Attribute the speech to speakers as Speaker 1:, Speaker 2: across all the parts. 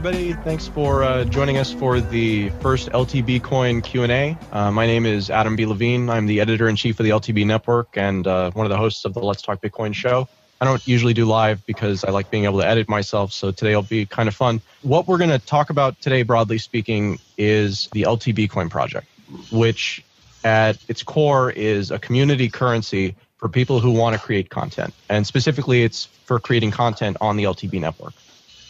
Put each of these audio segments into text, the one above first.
Speaker 1: everybody. Thanks for joining us for the first LTBcoin Q&A. My name is Adam B. Levine. I'm the editor-in-chief of the LTB Network and one of the hosts of the Let's Talk Bitcoin show. I don't usually do live because I like being able to edit myself, so today will be kind of fun. What we're going to talk about today, broadly speaking, is the LTBcoin project, which at its core is a community currency for people who want to create content. And specifically, it's for creating content on the LTB network.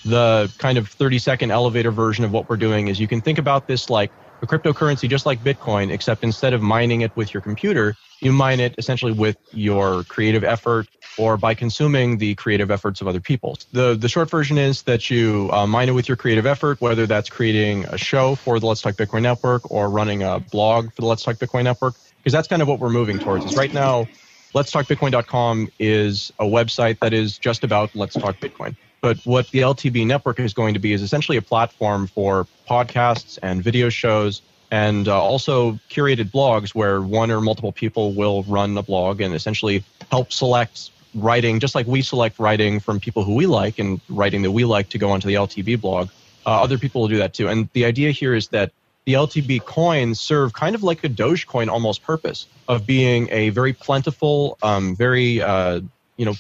Speaker 1: The kind of 30-second elevator version of what we're doing is you can think about this like a cryptocurrency just like Bitcoin, except instead of mining it with your computer, you mine it essentially with your creative effort or by consuming the creative efforts of other people. The short version is that you mine it with your creative effort, whether that's creating a show for the Let's Talk Bitcoin network or running a blog for the Let's Talk Bitcoin network, because that's kind of what we're moving towards. Is right now, letstalkbitcoin.com is a website that is just about Let's Talk Bitcoin. But what the LTB network is going to be is essentially a platform for podcasts and video shows and also curated blogs where one or multiple people will run a blog and essentially help select writing, just like we select writing from people who we like and writing that we like to go onto the LTB blog. Other people will do that too. And the idea here is that the LTB coins serve kind of like a Dogecoin almost purpose of being a very plentiful, very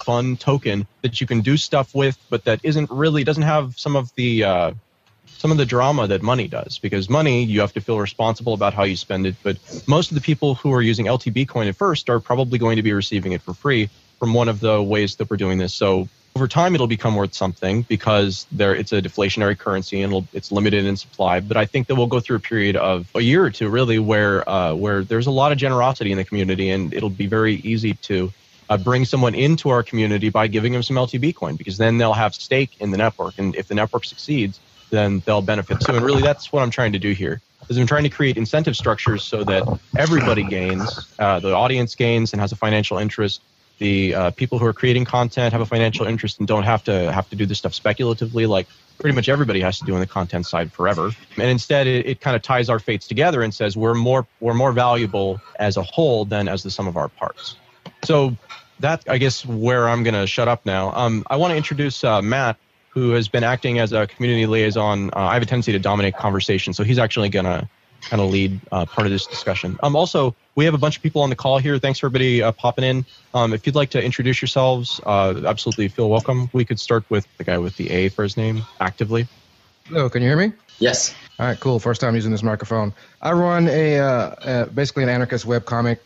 Speaker 1: fun token that you can do stuff with, but that doesn't have some of the drama that money does. Because money, you have to feel responsible about how you spend it. But most of the people who are using LTB coin at first are probably going to be receiving it for free from one of the ways that we're doing this. So over time, it'll become worth something because it's a deflationary currency and it's limited in supply. But I think that we'll go through a period of a year or two, really, where there's a lot of generosity in the community, and it'll be very easy to bring someone into our community by giving them some LTB coin, because then they'll have stake in the network. And if the network succeeds, then they'll benefit too. And really, that's what I'm trying to do here, is I'm trying to create incentive structures so that everybody gains, the audience gains and has a financial interest. The people who are creating content have a financial interest and don't have to do this stuff speculatively like pretty much everybody has to do on the content side forever. And instead, it kind of ties our fates together and says we're more valuable as a whole than as the sum of our parts. So that's, I guess, where I'm going to shut up now. I want to introduce Matt, who has been acting as a community liaison. I have a tendency to dominate conversation, so he's actually going to kind of lead part of this discussion. Also, we have a bunch of people on the call here. Thanks for everybody popping in. If you'd like to introduce yourselves, absolutely feel welcome. We could start with the guy with the A for his name, Actively.
Speaker 2: Hello, can you hear me?
Speaker 3: Yes.
Speaker 2: All right, cool. First time using this microphone. I run basically an anarchist webcomic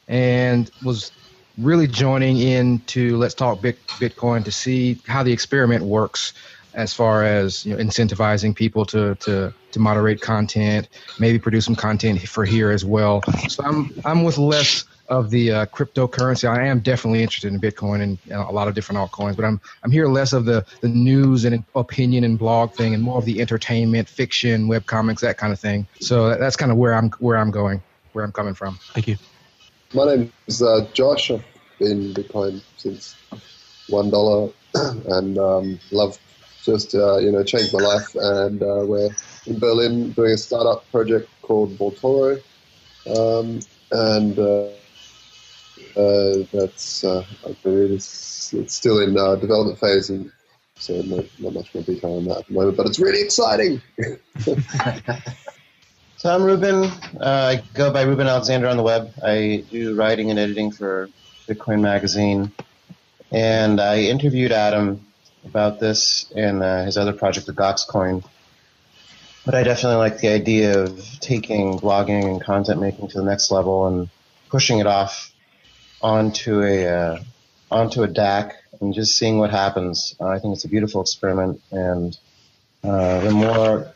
Speaker 2: and was really joining into Let's Talk Bitcoin to see how the experiment works as far as incentivizing people to moderate content, maybe produce some content for here as well. So I'm with less of the cryptocurrency. I am definitely interested in Bitcoin and a lot of different altcoins, but I'm here less of the news and opinion and blog thing and more of the entertainment, fiction, webcomics, that kind of thing. So that's kind of where I'm coming from.
Speaker 1: Thank you.
Speaker 4: My name is Josh. I've been Bitcoin since $1 and love just changed my life. And we're in Berlin doing a startup project called Voltoro, that's it's still in development phase, and so not much more detail on that at the moment. But it's really exciting.
Speaker 3: So I'm Ruben. I go by Ruben Alexander on the web. I do writing and editing for Bitcoin Magazine. And I interviewed Adam about this in his other project, the Goxcoin. But I definitely like the idea of taking blogging and content making to the next level and pushing it off onto a DAC and just seeing what happens. I think it's a beautiful experiment, and the more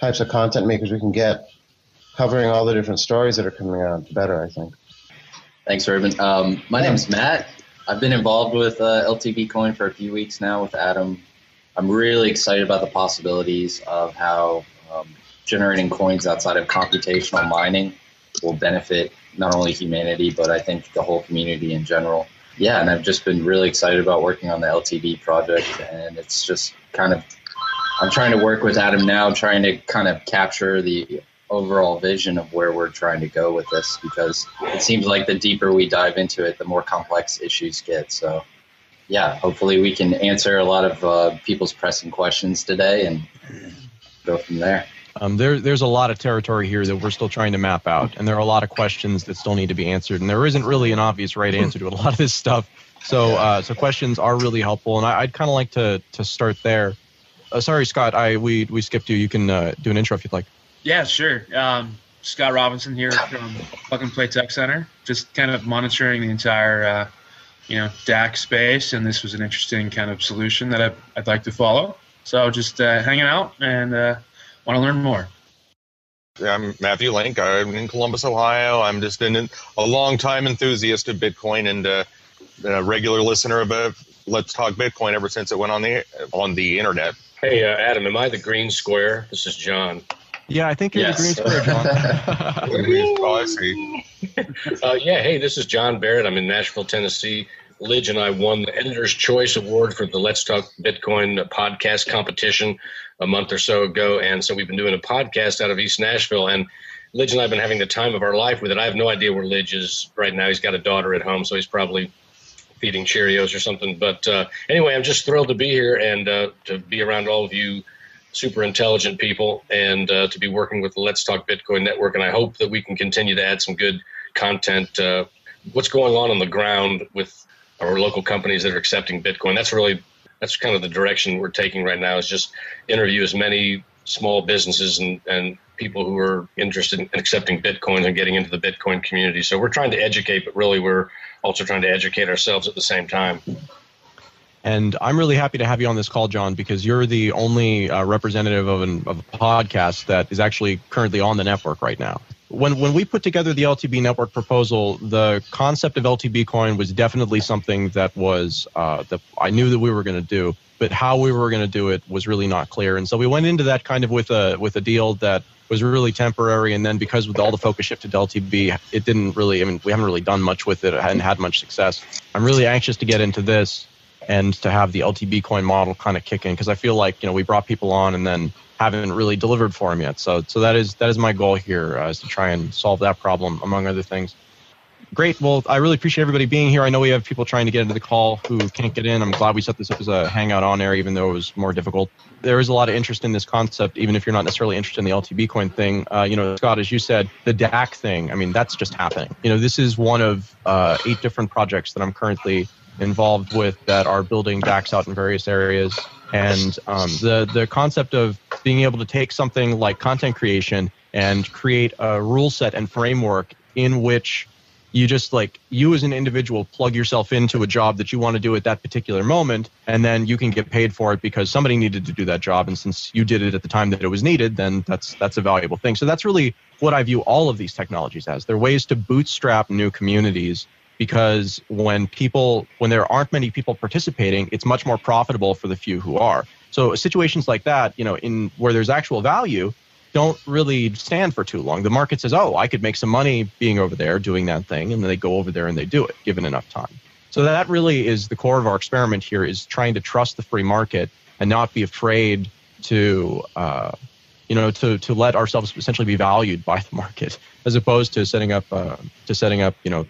Speaker 3: types of content makers we can get covering all the different stories that are coming out, the better, I think.
Speaker 5: Thanks, Ruben. My name is Matt. I've been involved with LTBcoin for a few weeks now with Adam. I'm really excited about the possibilities of how generating coins outside of computational mining will benefit not only humanity, but I think the whole community in general. Yeah, and I've just been really excited about working on the LTB project, and it's just I'm trying to work with Adam now, trying to kind of capture the overall vision of where we're trying to go with this, because it seems like the deeper we dive into it, the more complex issues get. So yeah, hopefully we can answer a lot of people's pressing questions today and go from there.
Speaker 1: There's a lot of territory here that we're still trying to map out, and there are a lot of questions that still need to be answered, and there isn't really an obvious right answer to a lot of this stuff. So questions are really helpful, and I'd kind of like to start there. Sorry, Scott, we skipped you. You can do an intro if you'd like.
Speaker 6: Yeah, sure. Scott Robinson here from Plug and Play Tech Center. Just kind of monitoring the entire, DAC space, and this was an interesting kind of solution that I'd like to follow. So just hanging out and want to learn more.
Speaker 7: I'm Matthew Link. I'm in Columbus, Ohio. I'm just a long-time enthusiast of Bitcoin and a regular listener of Let's Talk Bitcoin ever since it went on the internet.
Speaker 8: Hey, Adam, am I the green square? This is John.
Speaker 1: Yeah, I think you're the green square, John.
Speaker 7: Oh, I see.
Speaker 8: Hey, this is John Barrett. I'm in Nashville, Tennessee. Lidge and I won the Editor's Choice Award for the Let's Talk Bitcoin podcast competition a month or so ago. And so we've been doing a podcast out of East Nashville. And Lidge and I have been having the time of our life with it. I have no idea where Lidge is right now. He's got a daughter at home, so he's probably feeding Cheerios or something. But anyway, I'm just thrilled to be here and to be around all of you super intelligent people and to be working with the Let's Talk Bitcoin network. And I hope that we can continue to add some good content. What's going on the ground with our local companies that are accepting Bitcoin? That's kind of the direction we're taking right now, is just interview as many small businesses and people who are interested in accepting Bitcoin and getting into the Bitcoin community. So we're trying to educate, but really we're also trying to educate ourselves at the same time.
Speaker 1: And I'm really happy to have you on this call, John, because you're the only representative of a podcast that is actually currently on the network right now. When we put together the LTB network proposal, the concept of LTBcoin was definitely something that was that I knew that we were going to do, but how we were going to do it was really not clear. And so we went into that kind of with a deal that was really temporary. And then because with all the focus shifted to LTB, it didn't really, we haven't really done much with it. I hadn't had much success. I'm really anxious to get into this and to have the LTBcoin model kind of kick in, because I feel like, we brought people on and then haven't really delivered for them yet. So that is my goal here, is to try and solve that problem, among other things. Great. Well, I really appreciate everybody being here. I know we have people trying to get into the call who can't get in. I'm glad we set this up as a hangout on air, even though it was more difficult. There is a lot of interest in this concept, even if you're not necessarily interested in the LTBcoin thing. Scott, as you said, the DAC thing, that's just happening. This is one of 8 different projects that I'm currently involved with that are building DACs out in various areas. And the concept of being able to take something like content creation and create a rule set and framework in which you just, you as an individual plug yourself into a job that you want to do at that particular moment, and then you can get paid for it because somebody needed to do that job. And since you did it at the time that it was needed, then that's a valuable thing. So that's really what I view all of these technologies as. They're ways to bootstrap new communities, because when there aren't many people participating, it's much more profitable for the few who are. So situations like that, in where there's actual value, don't really stand for too long. The market says, oh, I could make some money being over there doing that thing, and then they go over there and they do it, given enough time. So that really is the core of our experiment here, is trying to trust the free market and not be afraid to let ourselves essentially be valued by the market, as opposed to setting up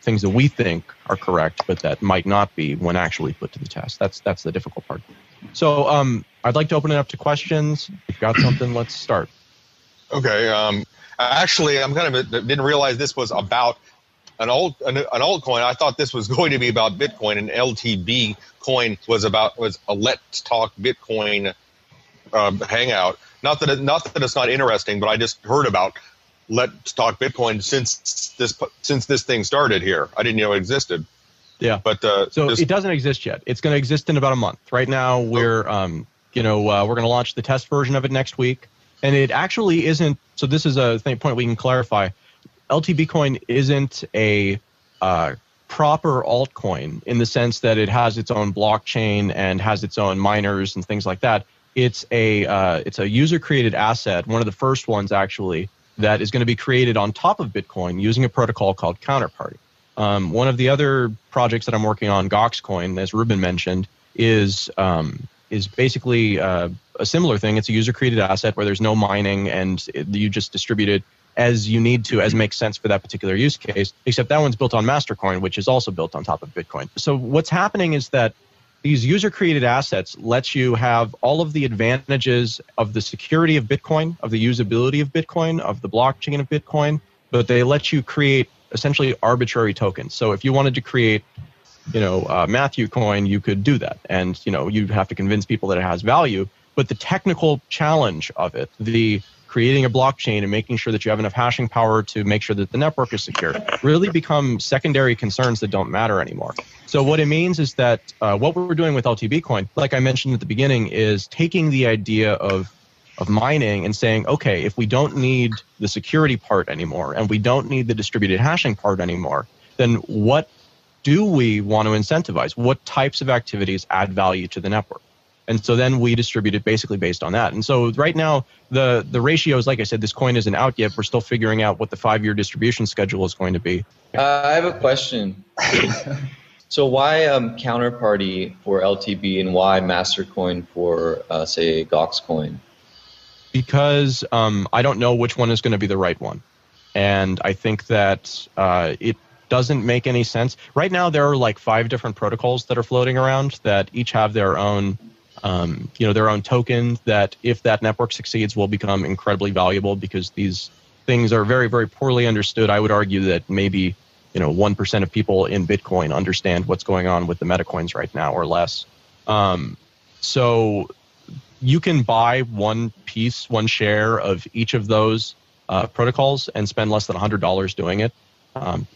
Speaker 1: things that we think are correct, but that might not be when actually put to the test. That's the difficult part. So I'd like to open it up to questions. If you've got something, let's start.
Speaker 7: Okay. Actually, I'm didn't realize this was about an altcoin. I thought this was going to be about Bitcoin, and LTB coin was a Let's Talk Bitcoin hangout. Not that it's not interesting, but I just heard about Let's Talk Bitcoin since this thing started here. I didn't know it existed.
Speaker 1: Yeah.
Speaker 7: But
Speaker 1: it doesn't exist yet. It's going to exist in about a month. Right now, we're going to launch the test version of it next week. And it actually isn't. So this is a point we can clarify. LTBcoin isn't a proper altcoin in the sense that it has its own blockchain and has its own miners and things like that. It's a user-created asset, one of the first ones actually, that is going to be created on top of Bitcoin using a protocol called Counterparty. One of the other projects that I'm working on, Goxcoin, as Ruben mentioned, is basically a similar thing. It's a user-created asset where there's no mining, and you just distribute it as you need to, as makes sense for that particular use case, except that one's built on Mastercoin, which is also built on top of Bitcoin. So what's happening is that these user-created assets lets you have all of the advantages of the security of Bitcoin, of the usability of Bitcoin, of the blockchain of Bitcoin, but they let you create essentially arbitrary tokens. So if you wanted to create, Matthew coin, you could do that, and you'd have to convince people that it has value. But the technical challenge of it, the creating a blockchain and making sure that you have enough hashing power to make sure that the network is secure, really become secondary concerns that don't matter anymore. So what it means is that what we're doing with LTBcoin, like I mentioned at the beginning, is taking the idea of mining and saying, okay, if we don't need the security part anymore and we don't need the distributed hashing part anymore, then what do we want to incentivize? What types of activities add value to the network? And so then we distribute it basically based on that. And so right now, the ratios, like I said, this coin isn't out yet. We're still figuring out what the 5-year distribution schedule is going to be.
Speaker 9: I have a question. So why Counterparty for LTB and why Mastercoin for, say, Goxcoin?
Speaker 1: Because I don't know which one is going to be the right one. And I think that it doesn't make any sense. Right now, there are like 5 different protocols that are floating around that each have their own their own token that, if that network succeeds, will become incredibly valuable, because these things are very, very poorly understood. I would argue that maybe 1% of people in Bitcoin understand what's going on with the metacoins right now, or less. So you can buy one share of each of those protocols and spend less than $100 doing it.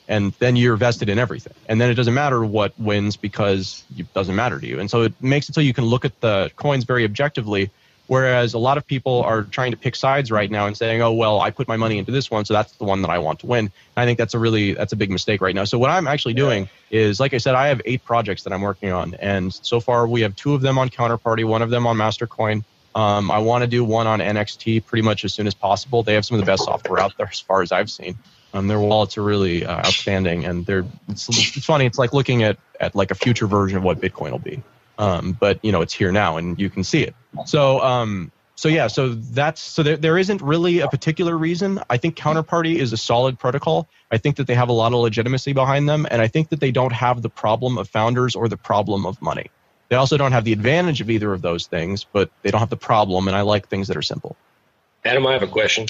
Speaker 1: And then you're vested in everything. And then it doesn't matter what wins, because it doesn't matter to you. And so it makes it so you can look at the coins very objectively, whereas a lot of people are trying to pick sides right now and saying, oh, well, I put my money into this one, so that's the one that I want to win. And I think that's a big mistake right now. So what I'm actually doing is, like I said, I have 8 projects that I'm working on. And so far we have 2 of them on Counterparty, 1 of them on Mastercoin. I want to do one on NXT pretty much as soon as possible. They have some of the best software out there as far as I've seen. Their wallets are really outstanding, and it's funny. It's like looking at like a future version of what Bitcoin will be, but it's here now, and you can see it. So there isn't really a particular reason. I think Counterparty is a solid protocol. I think that they have a lot of legitimacy behind them, and I think that they don't have the problem of founders or the problem of money. They also don't have the advantage of either of those things, but they don't have the problem, and I like things that are simple.
Speaker 8: Adam, I have a question.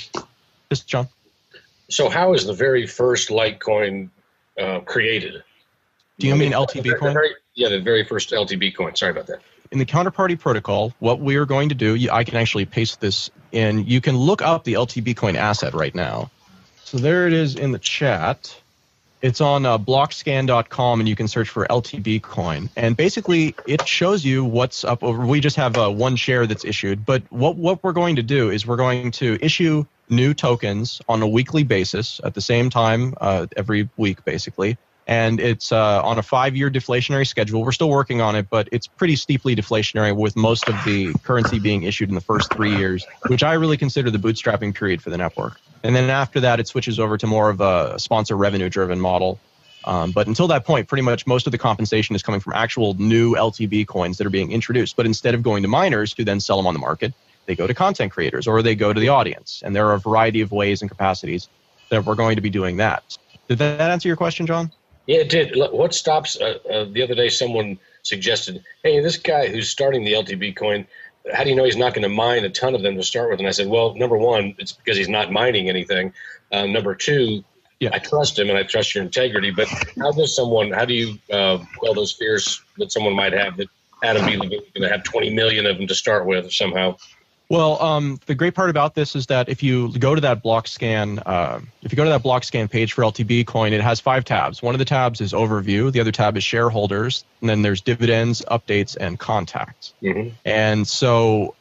Speaker 1: Yes, John.
Speaker 8: So how is the very first Litecoin created?
Speaker 1: Do you mean LTBcoin?
Speaker 8: The very first LTBcoin. Sorry about that.
Speaker 1: In the Counterparty protocol, what we are going to do, I can actually paste this in. You can look up the LTBcoin asset right now. So there it is in the chat. It's on blockscan.com, and you can search for LTBcoin. And basically, it shows you what's up over. We just have 1 share that's issued. But what we're going to do is we're going to issue new tokens on a weekly basis at the same time every week, basically. And it's on a 5-year deflationary schedule. We're still working on it, but it's pretty steeply deflationary, with most of the currency being issued in the first 3 years, which I really consider the bootstrapping period for the network. And then after that, it switches over to more of a sponsor revenue-driven model. But until that point, pretty much most of the compensation is coming from actual new LTB coins that are being introduced. But instead of going to miners who then sell them on the market, they go to content creators, or they go to the audience. And there are a variety of ways and capacities that we're going to be doing that. Did that answer your question, John?
Speaker 8: Yeah, it did. What stops, the other day someone suggested, hey, this guy who's starting the LTB coin, how do you know he's not going to mine a ton of them to start with? And I said, well, number 1, it's because he's not mining anything. Number 2, I trust him and I trust your integrity. But how do you quell those fears that someone might have that Adam B. Levine is going to have 20 million of them to start with somehow?
Speaker 1: Well, the great part about this is that if you go to that blockscan, page for LTBcoin, it has 5 tabs. One of the tabs is overview. The other tab is shareholders. And then there's dividends, updates, and contacts. Mm-hmm. And so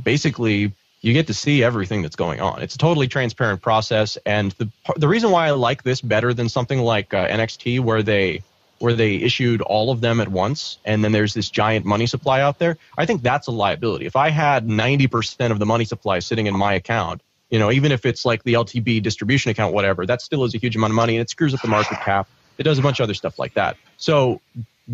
Speaker 1: basically, you get to see everything that's going on. It's a totally transparent process. And the reason why I like this better than something like NXT, where they issued all of them at once, and then there's this giant money supply out there, I think that's a liability. If I had 90% of the money supply sitting in my account, even if it's like the LTB distribution account, whatever, that still is a huge amount of money, and it screws up the market cap. It does a bunch of other stuff like that. So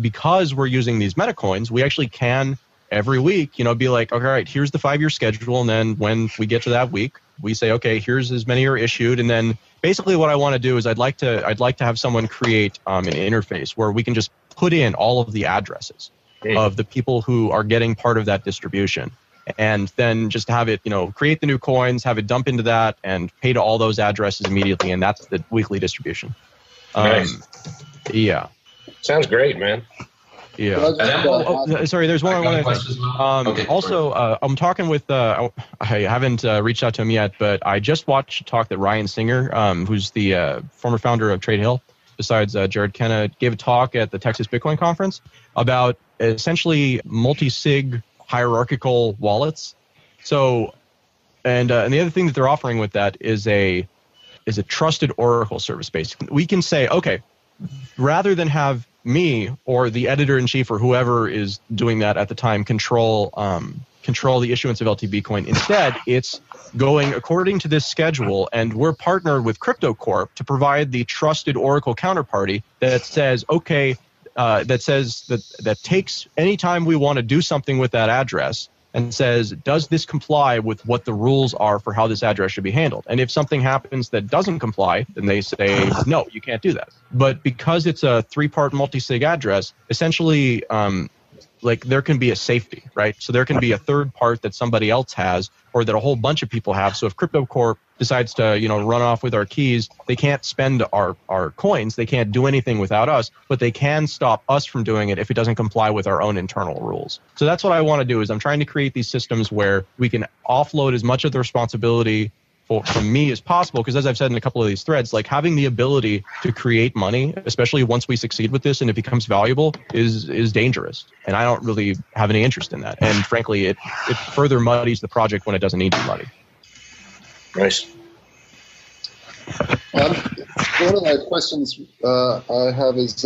Speaker 1: because we're using these metacoins, we actually can every week, be like, okay, all right, here's the 5-year schedule. And then when we get to that week, we say, okay, here's as many are issued. And then basically what I want to do is I'd like to have someone create an interface where we can just put in all of the addresses of the people who are getting part of that distribution, and then just have it, create the new coins, have it dump into that, and pay to all those addresses immediately, and that's the weekly distribution.
Speaker 8: Nice.
Speaker 1: Yeah.
Speaker 8: Sounds great, man.
Speaker 1: Yeah. Sorry, there's one other thing.
Speaker 10: Okay,
Speaker 1: also, I'm talking with, I haven't reached out to him yet, but I just watched a talk that Ryan Singer, who's the former founder of Trade Hill, besides Jared Kenna, gave a talk at the Texas Bitcoin Conference about essentially multi-sig hierarchical wallets. So, and the other thing that they're offering with that is a trusted oracle service. Basically, we can say, okay, rather than have me or the editor-in-chief or whoever is doing that at the time control the issuance of LTBcoin. Instead, it's going according to this schedule, and we're partnered with Crypto Corp to provide the trusted Oracle counterparty that says, okay, that takes any time we want to do something with that address and says, does this comply with what the rules are for how this address should be handled? And if something happens that doesn't comply, then they say, no, you can't do that. But because it's a 3-part multi-sig address, essentially, there can be a safety, right? So there can be a third part that somebody else has or that a whole bunch of people have. So if Crypto Corp decides to, run off with our keys, they can't spend our coins. They can't do anything without us, but they can stop us from doing it if it doesn't comply with our own internal rules. So that's what I want to do is I'm trying to create these systems where we can offload as much of the responsibility from me as possible, because as I've said in a couple of these threads, like having the ability to create money, especially once we succeed with this and it becomes valuable, is dangerous. And I don't really have any interest in that. And frankly, it further muddies the project when it doesn't need to muddy.
Speaker 8: Nice.
Speaker 4: One of the questions I have is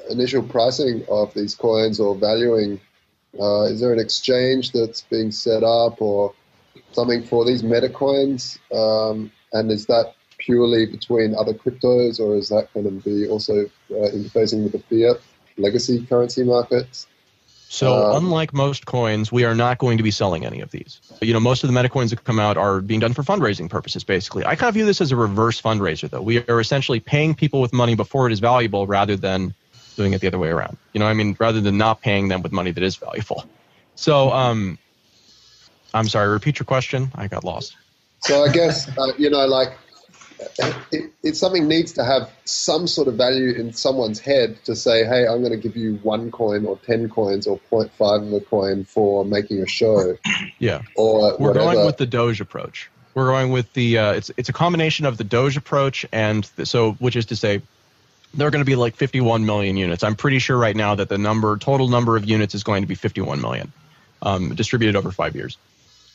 Speaker 4: initial pricing of these coins or valuing. Is there an exchange that's being set up or something for these meta coins? And is that purely between other cryptos, or is that going to be also interfacing with the fiat legacy currency markets?
Speaker 1: So unlike most coins, we are not going to be selling any of these. Most of the meta coins that come out are being done for fundraising purposes, basically. I kind of view this as a reverse fundraiser, though. We are essentially paying people with money before it is valuable rather than doing it the other way around. Rather than not paying them with money that is valuable. So, I'm sorry, repeat your question. I got lost.
Speaker 4: So I guess, if something needs to have some sort of value in someone's head to say, hey, I'm going to give you 1 coin or 10 coins or 0.5 of a coin for making a show.
Speaker 1: Yeah.
Speaker 4: Or
Speaker 1: we're
Speaker 4: whatever.
Speaker 1: going with the Doge approach. We're going with the, it's a combination of the Doge approach and, which is to say, there are going to be like 51 million units. I'm pretty sure right now that the total number of units is going to be 51 million, distributed over 5 years.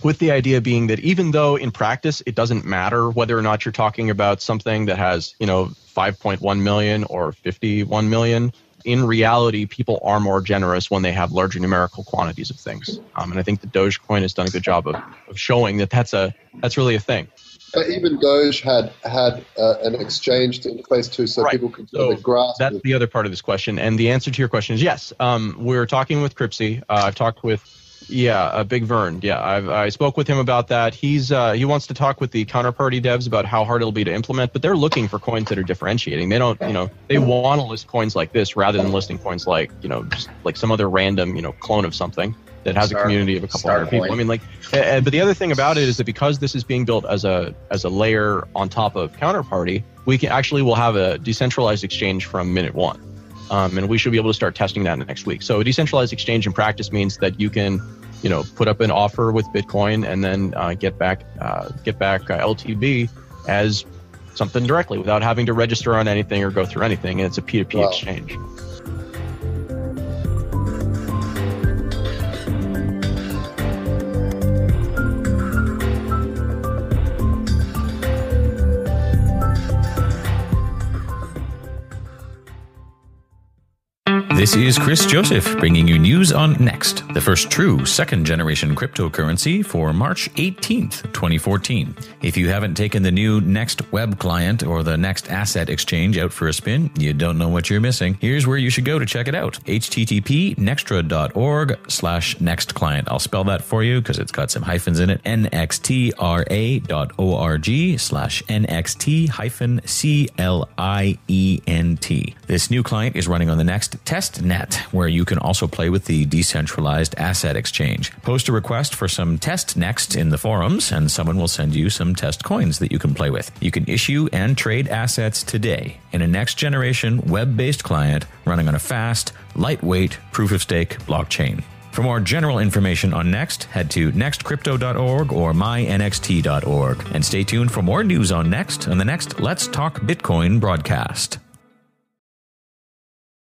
Speaker 1: With the idea being that even though in practice it doesn't matter whether or not you're talking about something that has 5.1 million or 51 million, in reality people are more generous when they have larger numerical quantities of things. And I think the Dogecoin has done a good job of showing that that's really a thing.
Speaker 4: But even Doge had an exchange to interface to, so right. People could sort of grasp.
Speaker 1: That's the other part of this question, and the answer to your question is yes. We're talking with Cripsy. I've talked with. Yeah, Big Vern. Yeah, I spoke with him about that. He wants to talk with the counterparty devs about how hard it'll be to implement, but they're looking for coins that are differentiating. They don't, they want to list coins like this rather than listing coins like, just like some other random, clone of something that has a community of a couple hundred people. I mean, but the other thing about it is that because this is being built as a layer on top of counterparty, we'll have a decentralized exchange from minute one. And we should be able to start testing that next week. So a decentralized exchange in practice means that you can, put up an offer with Bitcoin and then get back LTB as something directly without having to register on anything or go through anything. And it's a P2P exchange.
Speaker 11: This
Speaker 10: This is Chris Joseph bringing you news on Next, the first true second-generation cryptocurrency for March 18th, 2014. If you haven't taken the new Next web client or the Next asset exchange out for a spin, you don't know what you're missing. Here's where you should go to check it out. http://nextra.org/next client. I'll spell that for you because it's got some hyphens in it. nxtra.org/nxt-client. This new client is running on the Next test net, where you can also play with the decentralized asset exchange. Post a request for some test Next in the forums, and someone will send you some test coins that you can play with. You can issue and trade assets today in a next-generation web-based client running on a fast, lightweight, proof-of-stake blockchain. For more general information on Next, head to nextcrypto.org or mynxt.org. And stay tuned for more news on Next on the next Let's Talk Bitcoin broadcast.